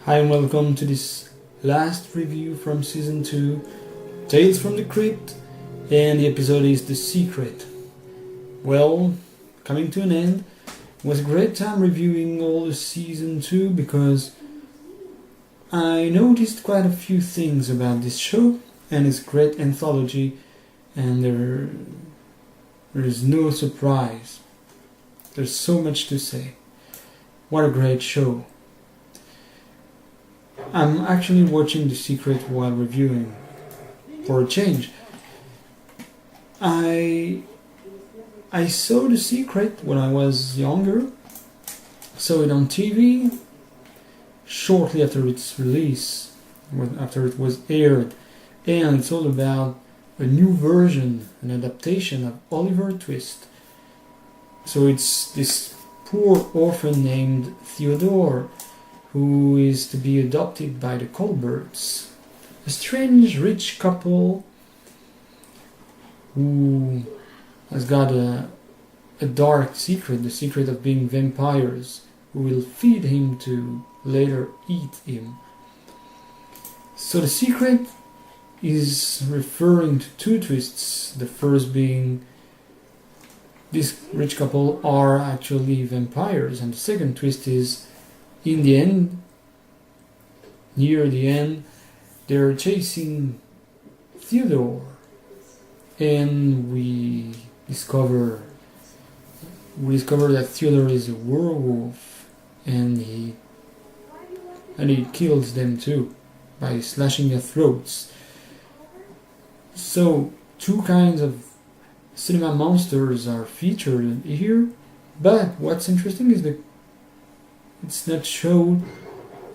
Hi and welcome to this last review from Season 2, Tales from the Crypt, and the episode is The Secret. Well, coming to an end. It was a great time reviewing all the Season 2 because I noticed quite a few things about this show, and it's a great anthology, and there is no surprise. There's so much to say. What a great show. I'm actually watching The Secret while reviewing, for a change. I saw The Secret when I was younger, saw it on TV shortly after its release, after it was aired, and it's all about a new version, an adaptation of Oliver Twist. So it's this poor orphan named Theodore, who is to be adopted by the Colberts, a strange rich couple who has got a dark secret, the secret of being vampires, who will feed him to later eat him. So the secret is referring to two twists, the first being this rich couple are actually vampires, and the second twist is in the end, near the end, they're chasing Theodore, and we discover that Theodore is a werewolf, and he kills them too by slashing their throats. So two kinds of cinema monsters are featured here, but what's interesting is that it's not shown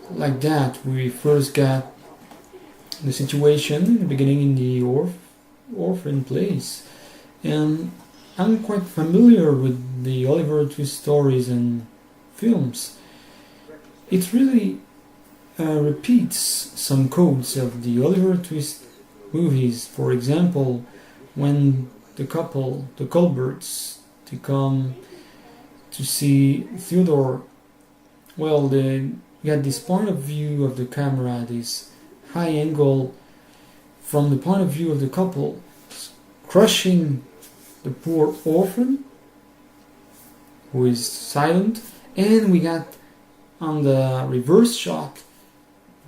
like that. We first got the situation in the beginning in the orphan place, and I'm quite familiar with the Oliver Twist stories and films. It really repeats some codes of the Oliver Twist movies. For example, when the couple, the Colberts, to come to see Theodore, well, you got this point of view of the camera, this high angle from the point of view of the couple, crushing the poor orphan, who is silent, and we got on the reverse shot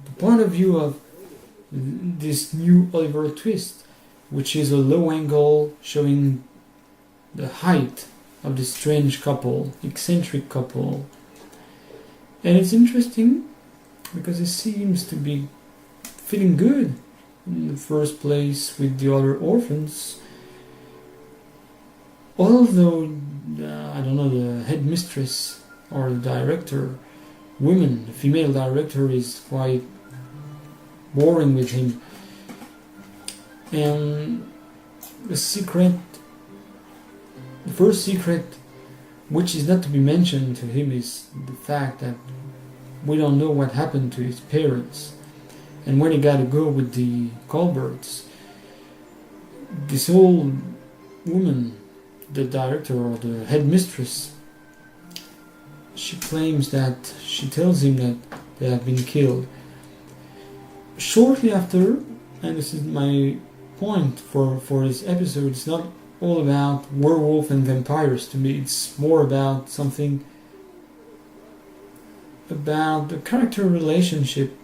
the point of view of this new Oliver Twist, which is a low angle showing the height of this strange couple, eccentric couple. And it's interesting because it seems to be feeling good in the first place with the other orphans. Although, I don't know, the headmistress or the director, the female director, is quite boring with him. And the first secret, which is not to be mentioned to him, is the fact that we don't know what happened to his parents. And when he got to go with the Colberts, this old woman, the director or the headmistress, she tells him that they have been killed. Shortly after, and this is my point for this episode, it's not all about werewolf and vampires. To me, it's more about something about the character relationship.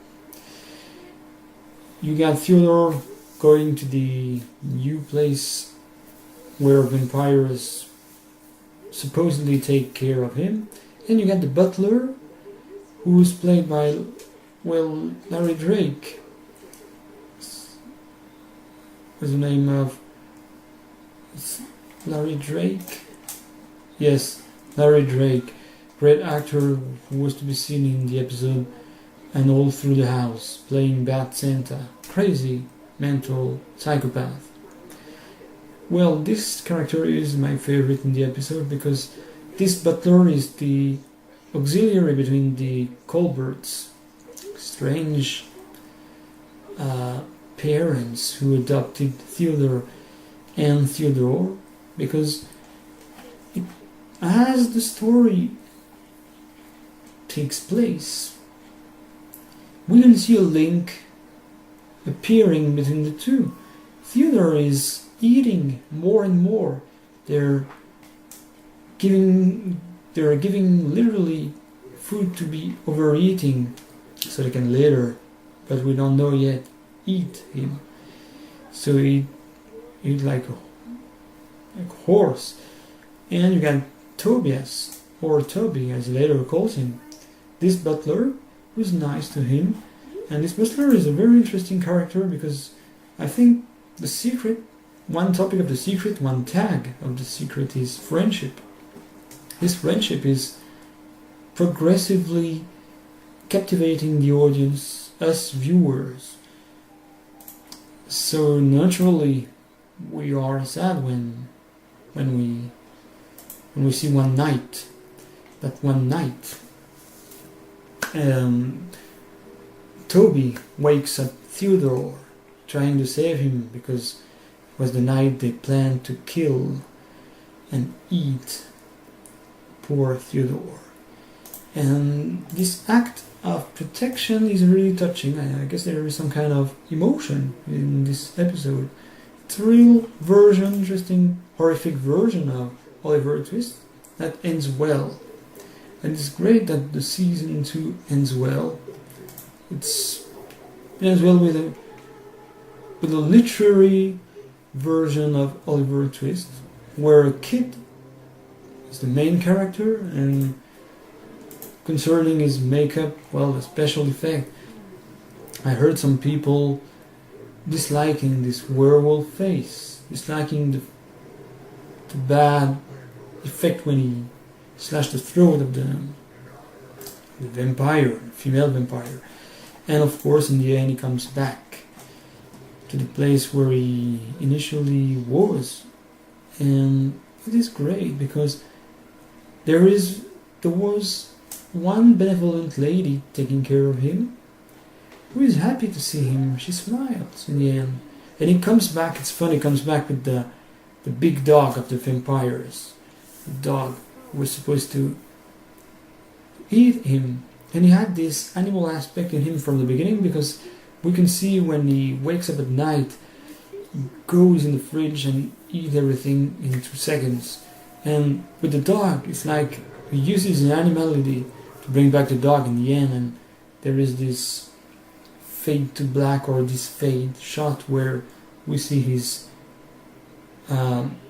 You got Theodore going to the new place where vampires supposedly take care of him, and you got the butler, who's played by, well, Larry Drake. What's the name of Larry Drake? Yes, Larry Drake. Great actor who was to be seen in the episode and all through the house, playing Bad Santa. Crazy, mental psychopath. Well, this character is my favorite in the episode because this butler is the auxiliary between the Colberts, strange parents who adopted Theodore and Theodore, because as the story takes place, we can see a link appearing between the two. Theodore is eating more and more. They're giving literally food to be overeating so they can later, but we don't know yet, eat him. So he eat like a horse. And you got Tobias, or Toby as he later calls him, this butler who's nice to him. And this butler is a very interesting character because I think the secret, one topic of the secret, one tag of the secret is friendship. This friendship is progressively captivating the audience, us viewers. So naturally we are sad when we see one night, Toby wakes up Theodore trying to save him because it was the night they planned to kill and eat poor Theodore. And this act of protection is really touching. I guess there is some kind of emotion in this episode. It's a real version, interesting, horrific version of Oliver Twist that ends well. And it's great that the season 2 ends well. It ends well with a literary version of Oliver Twist, where a kid is the main character, and concerning his makeup, well, the special effect, I heard some people disliking this werewolf face, disliking the bad effect when he slashed the throat of the vampire, female vampire. And of course, in the end, he comes back to the place where he initially was. And it is great because there was one benevolent lady taking care of him who is happy to see him. She smiles in the end. And he comes back, it's funny, he comes back with the big dog of the vampires. The dog was supposed to eat him. And he had this animal aspect in him from the beginning, because we can see when he wakes up at night, he goes in the fridge and eats everything in 2 seconds. And with the dog, it's like he uses his animality to bring back the dog in the end, and there is this fade to black, or this fade shot where we see his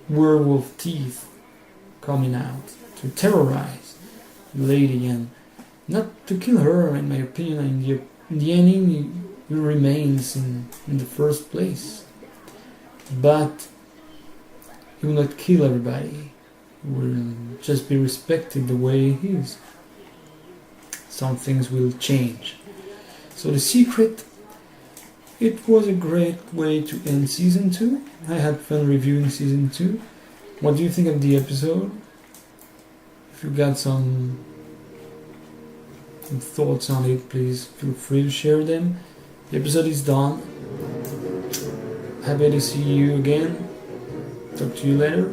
werewolf teeth coming out to terrorize the lady, and not to kill her, in my opinion. In the ending, he remains in the first place, but he will not kill everybody. He will just be respected the way he is. Some things will change. So The Secret, it was a great way to end season 2. I had fun reviewing season 2. What do you think of the episode? If you got some thoughts on it, please feel free to share them. The episode is done. Happy to see you again. Talk to you later.